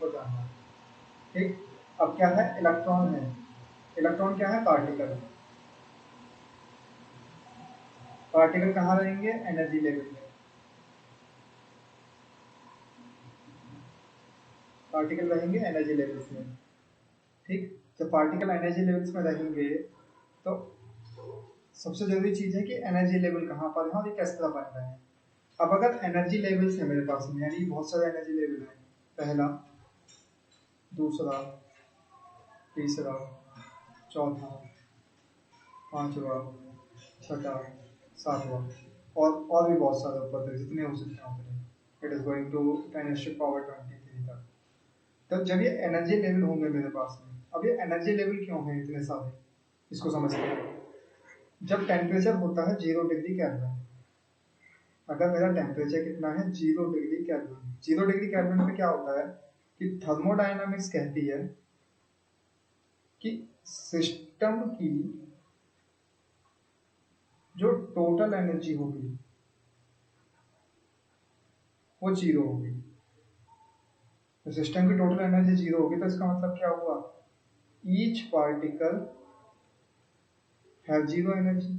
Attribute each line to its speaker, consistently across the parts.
Speaker 1: को जानना है। ठीक, अब क्या है, इलेक्ट्रॉन है। इलेक्ट्रॉन क्या है, पार्टिकल। पार्टिकल कहाँ रहेंगे, एनर्जी लेवल में। पार्टिकल रहेंगे एनर्जी लेवल्स में। ठीक, जब पार्टिकल एनर्जी लेवल्स में रहेंगे तो सबसे जरूरी चीज है कि एनर्जी लेवल कहाँ पर है और ये किस तरह बन रहे हैं। अब अगर एनर्जी लेवल्स है मेरे पास में, यानी बहुत सारे एनर्जी लेवल है, पहला, दूसरा, तीसरा, चौथा, पांचवा, छठा, सातवां, और भी बहुत सारे ऊपर तक जितने हो सकते हैं उतने। इट इज गोइंग टू 10⁻23 तक। तो जब ये एनर्जी लेवल होंगे मेरे पास में, अब ये एनर्जी लेवल क्यों है इतने सारे, इसको समझते हैं। जब टेम्परेचर होता है 0 डिग्री केल्विन, अगर मेरा टेम्परेचर कितना है, 0 डिग्री केल्विन, 0 डिग्री केल्विन में क्या होता है कि थर्मोडायनामिक्स कहती है कि सिस्टम की जो टोटल एनर्जी होगी वो 0 होगी। तो सिस्टम की टोटल एनर्जी 0 होगी, तो इसका मतलब क्या हुआ, ईच पार्टिकल हैव 0 एनर्जी।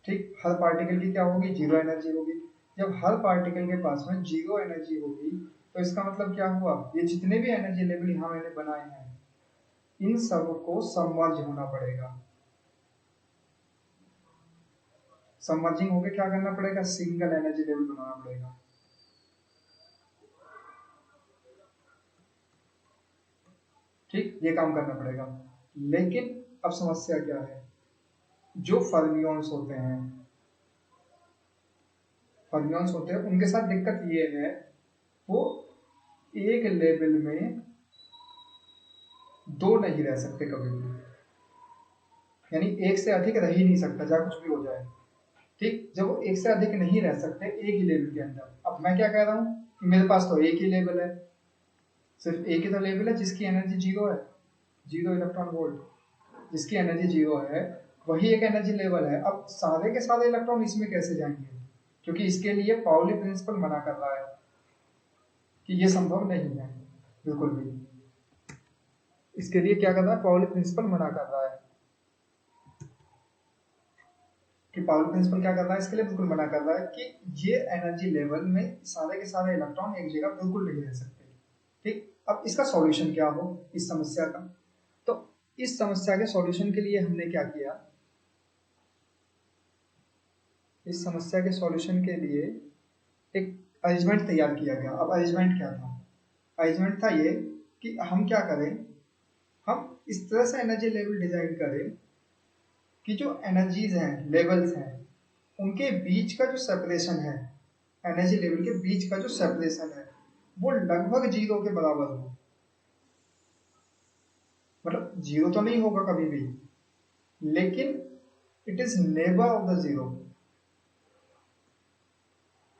Speaker 1: ठीक, हर पार्टिकल की क्या होगी, 0 एनर्जी होगी। जब हर पार्टिकल के पास में 0 एनर्जी होगी तो इसका मतलब क्या हुआ, ये जितने भी एनर्जी लेवल यहाँ मैंने बनाए हैं इन सब को सबमर्ज होना पड़ेगा। सबमर्जिंग होके क्या करना पड़ेगा, सिंगल एनर्जी लेवल बनाना पड़ेगा। ठीक, ये काम करना पड़ेगा। लेकिन अब समस्या क्या है, जो फर्मियंस होते हैं, उनके साथ दिक्कत ये है, वो एक लेवल में दो नहीं रह सकते कभी भी, यानी एक से अधिक रह ही नहीं सकता, चाहे कुछ भी हो जाए। ठीक, जब वो एक से अधिक नहीं रह सकते एक ही लेवल के अंदर, अब मैं क्या कह रहा हूँ कि मेरे पास तो एक ही लेवल है, सिर्फ एक ही तो लेवल है जिसकी एनर्जी 0 है, 0 इलेक्ट्रॉन वोल्ट, जिसकी एनर्जी 0 है वही एक एनर्जी लेवल है। अब सारे के सारे इलेक्ट्रॉन इसमें कैसे जाएंगे, क्योंकि इसके लिए पाउली प्रिंसिपल मना कर रहा है कि ये संभव नहीं है बिल्कुल भी। इसके लिए क्या कर रहा है, पाउली प्रिंसिपल मना कर रहा है कि पाउली प्रिंसिपल क्या कर रहा है, इसके लिए बिल्कुल मना कर रहा है कि ये एनर्जी लेवल में सारे के सारे इलेक्ट्रॉन एक जगह बिल्कुल नहीं रह सकते। ठीक, अब इसका सॉल्यूशन क्या हो इस समस्या का, तो इस समस्या के सॉल्यूशन के लिए हमने क्या किया, इस समस्या के सॉल्यूशन के लिए एक अरेंजमेंट तैयार किया गया। अब अरेंजमेंट क्या था, अरेंजमेंट था ये कि हम क्या करें, हम इस तरह से एनर्जी लेवल डिजाइन करें कि जो एनर्जीज हैं, लेवल्स हैं, उनके बीच का जो सेपरेशन है, एनर्जी लेवल के बीच का जो सेपरेशन है वो लगभग 0 के बराबर हो। मतलब 0 तो नहीं होगा कभी भी, लेकिन it is never of the 0।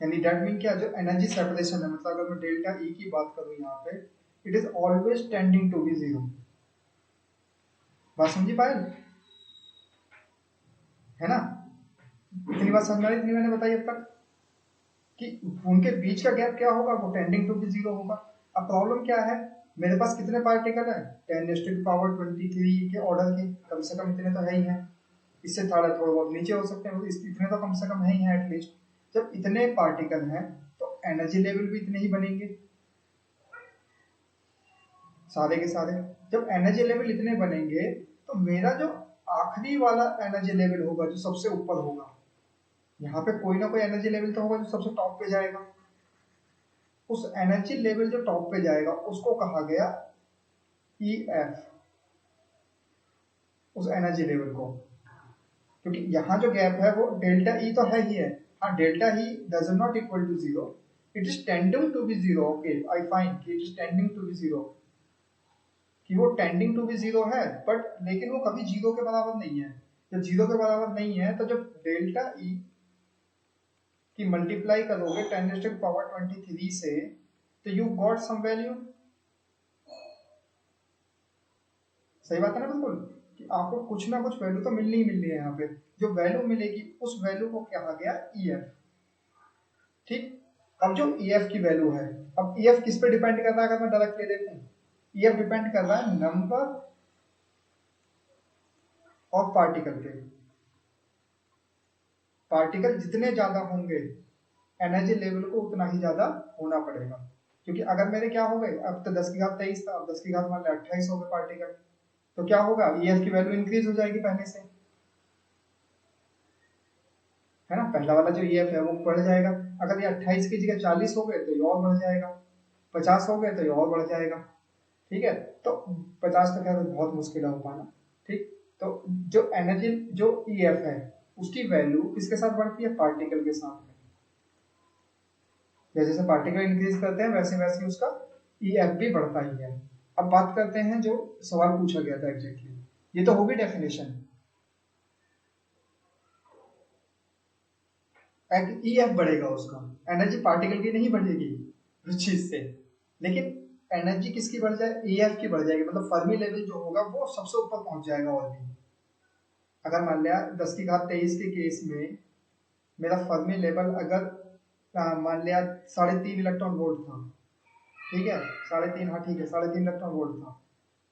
Speaker 1: यानी डेट मीन क्या, जो एनर्जी सेपरेशन है, मतलब अगर मैं डेल्टा ई की बात करूं यहाँ पे, it is always tending to be 0। बात समझी पायल, है ना, इतनी बात समझ में आई, इतनी मैंने बताई अब तक कि उनके बीच का गैप क्या होगा, वो टेंडिंग टू बी 0 होगा। अब प्रॉब्लम क्या है, मेरे पास कितने पार्टिकल है, 10⁻23 के ऑर्डर के, कम से कम इतने तो है ही है, इससे थोड़ा बहुत नीचे हो सकते हैं, इतने तो कम से कम है ही है एटलीस्ट। जब इतने पार्टिकल हैं तो एनर्जी लेवल भी इतने ही बनेंगे सारे के सारे। जब एनर्जी लेवल इतने बनेंगे तो मेरा जो आखिरी वाला एनर्जी लेवल होगा, जो सबसे ऊपर होगा, यहाँ पे कोई ना कोई एनर्जी लेवल तो होगा जो सबसे टॉप पे जाएगा, उस एनर्जी लेवल जो टॉप पे जाएगा उसको कहा गया ई एफ, उस एनर्जी लेवल को। क्योंकि यहाँ जो गैप है वो डेल्टा ई तो है ही है, हाँ, delta E does not equal to 0, it is tending to be 0। Okay, I find it is tending to be 0, कि वो टेंडिंग टू बी 0 है, बट लेकिन वो कभी 0 के बराबर नहीं है। जब 0 के बराबर नहीं है तो जब डेल्टा ई की मल्टीप्लाई करोगे 10⁻23 से तो यू गॉट सम वैल्यू। सही बात है ना, बिल्कुल, कि आपको कुछ ना कुछ वैल्यू तो मिलनी ही मिलनी है। यहाँ पे जो वैल्यू मिलेगी उस वैल्यू को कहा गया ई एफ। ठीक, अब जो EF की वैल्यू है, अब EF किस पे डिपेंड कर रहा है? अगर मैं डायरेक्टली देखूं, EF डिपेंड कर रहा है नंबर ऑफ पार्टिकल पे। पार्टिकल जितने ज्यादा होंगे एनर्जी लेवल को उतना ही ज्यादा होना पड़ेगा। क्योंकि अगर मेरे क्या हो गए, अब तो 10 की घात 23 था, अब 10 की घात मान लिया 28 हो गए पार्टिकल, तो क्या होगा, EF की वैल्यू इंक्रीज हो जाएगी पहले से, है ना। पहला वाला जो EF है वो बढ़ जाएगा। अगर ये 28 की जगह 40 हो गए तो ये और बढ़ जाएगा, 50 हो गए तो ये और बढ़ जाएगा। ठीक है, तो 50 तो खैर बहुत मुश्किल है हो पाना। ठीक, तो जो एनर्जी जो EF है उसकी वैल्यू किसके साथ बढ़ती है? पार्टिकल के साथ में। जैसे जैसे पार्टिकल इंक्रीज करते हैं वैसे वैसे उसका EF भी बढ़ता ही है। अब बात करते हैं जो सवाल पूछा गया था एग्जैक्टली, ये तो होगी डेफिनेशन। EF बढ़ेगा उसका, एनर्जी पार्टिकल की नहीं बढ़ेगी उस चीज से, लेकिन एनर्जी किसकी बढ़ जाए? EF की बढ़ जाएगी, मतलब फर्मी लेवल जो होगा वो सबसे ऊपर पहुंच जाएगा। और भी अगर मान लिया 10 की घात 23 के केस में मेरा फर्मी लेवल अगर मान लिया 3.5 इलेक्ट्रॉन वोल्ट था, ठीक है, 3.5, हाँ ठीक है, 3.5 इलेक्ट्रॉन वोल्ट था,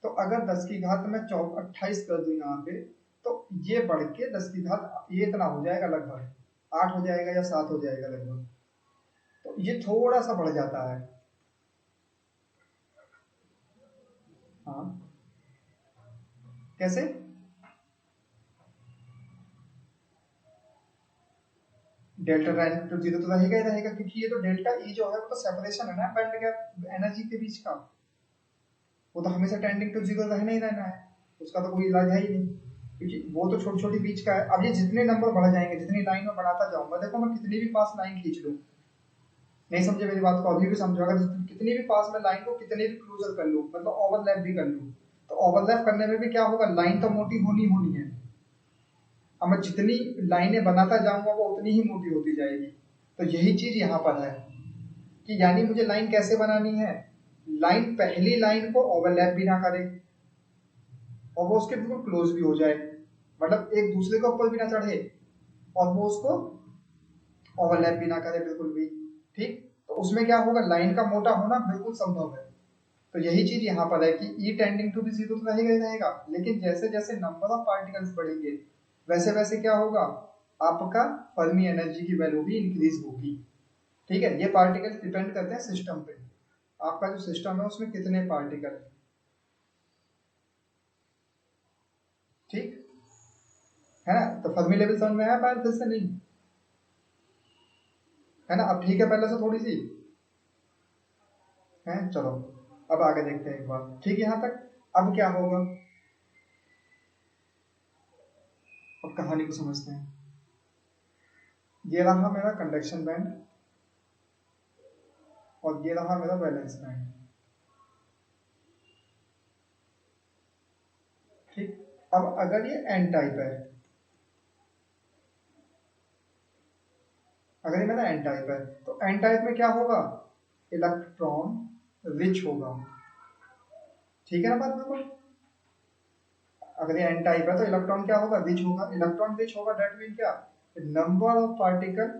Speaker 1: तो अगर 10 की घात में 28 कर दूं यहाँ पे, तो ये बढ़ के 10 की घात ये इतना हो जाएगा, लगभग 8 हो जाएगा या 7 हो जाएगा लगभग। तो ये थोड़ा सा बढ़ जाता है। हाँ, कैसे? डेल्टा रैंक तो जीरो तो रहेगा ही रहेगा, क्योंकि ये तो डेल्टा ई जो है वो तो सेपरेशन है ना बैंड गैप एनर्जी के बीच का, वो तो हमेशा टेंडिंग टू जीरो रहना ही रहना है, उसका तो कोई इलाज है ही नहीं, क्योंकि वो तो छोटी छोटी बीच का है। अब ये जितने नंबर बढ़ जाएंगे, जितनी लाइन में बढ़ाता जाऊंगा, देखो मैं कितनी भी पास लाइन खींच लूँ, नहीं समझे मेरी बात को? अभी भी समझो, अगर कितनी भी पास में लाइन को कितने भी क्लोजर कर लूँ, मतलब ओवरलैप भी कर लूँ, तो ओवरलैप करने में भी क्या होगा, लाइन तो मोटी होनी होनी है। अब मैं जितनी लाइनें बनाता जाऊंगा वो उतनी ही मोटी होती जाएगी। तो यही चीज यहाँ पर है कि यानी मुझे लाइन कैसे बनानी है, लाइन पहली लाइन को ओवरलैप भी ना करे और वो उसके बिल्कुल क्लोज भी हो जाए, मतलब एक दूसरे के ऊपर भी ना चढ़े और वो उसको ओवरलैप भी ना करे बिल्कुल भी। ठीक, तो उसमें क्या होगा, लाइन का मोटा होना बिल्कुल संभव है। तो यही चीज यहाँ पर है कि ई टेंडिंग टू भी जीरो तो रहेगा ही रहेगा, लेकिन जैसे जैसे नंबर ऑफ पार्टिकल्स बढ़ेंगे वैसे वैसे क्या होगा, आपका फर्मी एनर्जी की वैल्यू भी इंक्रीज होगी। ठीक है, ये पार्टिकल्स डिपेंड करते हैं सिस्टम पे, आपका जो सिस्टम है उसमें कितने पार्टिकल है। ठीक है ना, तो फर्मी लेवल समझ में आया पाया फिर से? नहीं है ना, अब ठीक है पहले से थोड़ी सी है। चलो अब आगे देखते हैं एक बार, ठीक है यहाँ तक। अब क्या होगा, अब कहानी को समझते हैं। ये रहा मेरा कंडक्शन बैंड और ये रहा मेरा वैलेंस बैंड। ठीक, अब अगर ये एन टाइप है, अगर ये मेरा एन टाइप है, तो एन टाइप में क्या होगा, इलेक्ट्रॉन रिच होगा। ठीक है ना बात बिल्कुल? अगर ये एन टाइप है तो इलेक्ट्रॉन क्या होगा, रिच होगा। इलेक्ट्रॉन रिच होगा, दैट मीन क्या, number of particle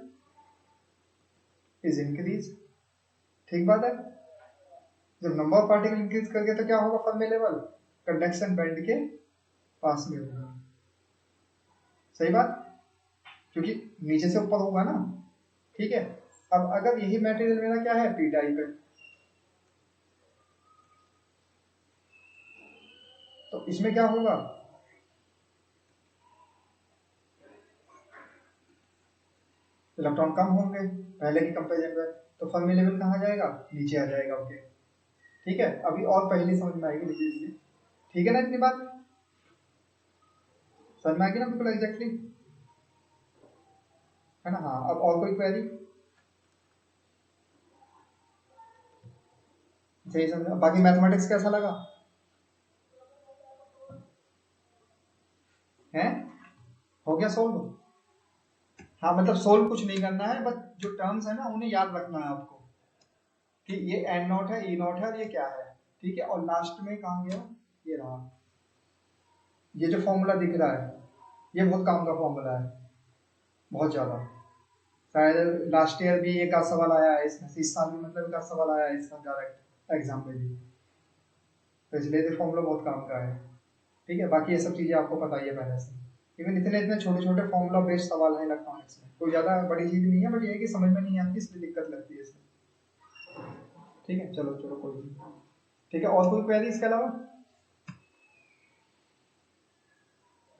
Speaker 1: is increase. ठीक बात है, जब नंबर ऑफ पार्टिकल इंक्रीज कर गया तो क्या होगा, फर्मी लेवल कंडक्शन बैंड के पास में होगा। सही बात, क्योंकि नीचे से ऊपर होगा ना। ठीक है, अब अगर यही मटेरियल मेरा क्या है, पी टाइप है, तो इसमें क्या होगा, इलेक्ट्रॉन कम होंगे पहले की कंपेरिजन में, तो फर्मी लेवल कहाँ जाएगा, नीचे आ जाएगा। ओके, ठीक है, अभी और पहली समझ में आएगी धीरे धीरे। ठीक है ना, इतनी बात समझ में आएगी ना बिल्कुल एग्जैक्टली, है ना। हाँ, अब और कोई क्वेरी? सही समझा? बाकी मैथमेटिक्स कैसा लगा है, हो गया सोल्व? हाँ, मतलब सोल्व कुछ नहीं करना है, बस जो टर्म्स है ना उन्हें याद रखना है आपको, कि ये एन नॉट है, ई नॉट है और ये क्या है। ठीक है, और लास्ट में कहाँ गया, ये रहा, ये जो फॉर्मूला दिख रहा है ये बहुत काम का फॉर्मूला है, बहुत ज्यादा। शायद लास्ट ईयर भी एक आध सवाल आया है इसमें, इस साल भी मतलब एक आध सवाल आया है इसका डायरेक्ट एग्जाम में भी। तो इसलिए तो फॉर्मूला बहुत काम का है। ठीक है, बाकी ये सब चीज़ें आपको पता ही है पहले से। इवन इतने इतने छोटे छोटे फॉर्मूला बेस्ड सवाल हैं इलेक्ट्रॉनिक्स में, कोई ज़्यादा बड़ी चीज़ नहीं है, बट ये है कि समझ में नहीं आती इसलिए दिक्कत लगती है इसमें। ठीक है, चलो चलो कोई नहीं। ठीक है, और कोई क्वेरी इसके अलावा?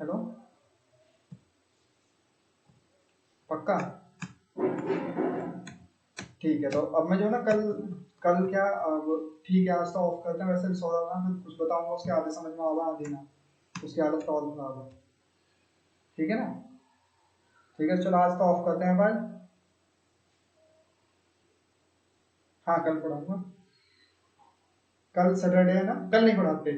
Speaker 1: हेलो, पक्का? ठीक है, तो अब मैं जो है ना कल कल क्या अब ठीक है, आज तो ऑफ करते हैं, वैसे भी सो रहा हूँ, फिर कुछ बताऊंगा उसके आधे समझ में आवा आधे ना, उसकी हालत तो और खराब है। ठीक है ना? ठीक है, चलो आज तो ऑफ करते हैं, बाय। हाँ, कल पढ़ाऊंगा। कल सैटरडे है ना, कल नहीं पढ़ाते।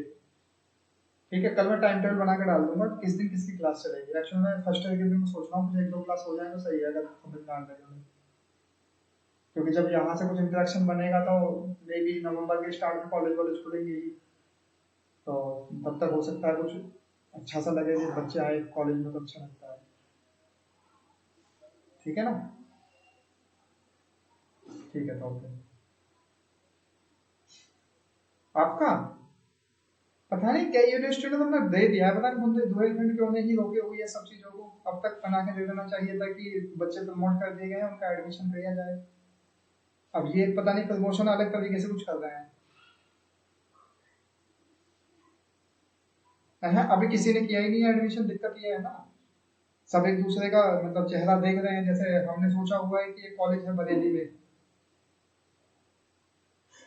Speaker 1: ठीक है, कल मैं टाइम टेबल बना के डाल दूंगा कि किस दिन किसकी क्लास चलेगी। एक्चुअली मैं फर्स्ट ईयर के दिन में सोच रहा हूँ कुछ एक दो क्लास हो जाए तो सही है, अगर समझ में आ जाएगा। क्योंकि जब यहाँ से कुछ इंटरेक्शन बनेगा तो मे बी नवंबर के स्टार्ट में कॉलेज वॉलेज खुलेंगे ही, तो तब तक हो सकता है कुछ अच्छा सा लगे कि बच्चे आए कॉलेज में तो अच्छा लगता है। ठीक है ना? ठीक है, तो ओके। आपका पता नहीं क्या यूनिवर्सिटी ने तुमने दे दिया है, पता नहीं मुझे डुअल क्यों नहीं रोके हुई है सब चीजों को, अब तक बना के दे देना चाहिए था कि बच्चे प्रमोट कर दिए गए हैं, उनका एडमिशन दिया जाए। अब ये पता नहीं प्रमोशन अलग तरीके से कुछ कर रहे हैं। अभी किसी ने किया ही नहीं है एडमिशन, दिक्कत ये है ना। सब एक दूसरे का मतलब चेहरा देख रहे हैं, जैसे हमने सोचा हुआ है कि ये कॉलेज है बरेली में,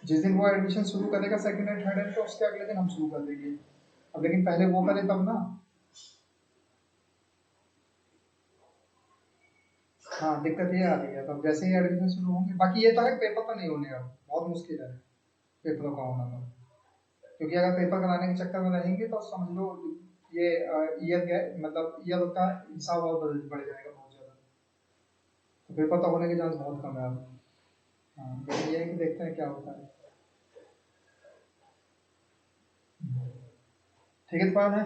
Speaker 1: जिस दिन वो एडमिशन शुरू करेगा सेकंड एंड थर्ड एंड, तो उसके अगले दिन हम शुरू कर देंगे। अब लेकिन पहले वो करे तब ना। हाँ, दिक्कत ये आ रही है, तो जैसे ही एडमिशन शुरू होंगे, बाकी ये तो है पेपर तो नहीं होने, अब बहुत मुश्किल है पेपरों का होना तो। क्योंकि अगर पेपर कराने के चक्कर में रहेंगे तो समझ लो ये ईयर मतलब ईयर का हिसाब और बदल बढ़ जाएगा बहुत ज्यादा। तो पेपर तो होने के चांस बहुत कम है अब। हाँ, लेकिन ये है कि देखते हैं क्या होता है। ठीक है, तो है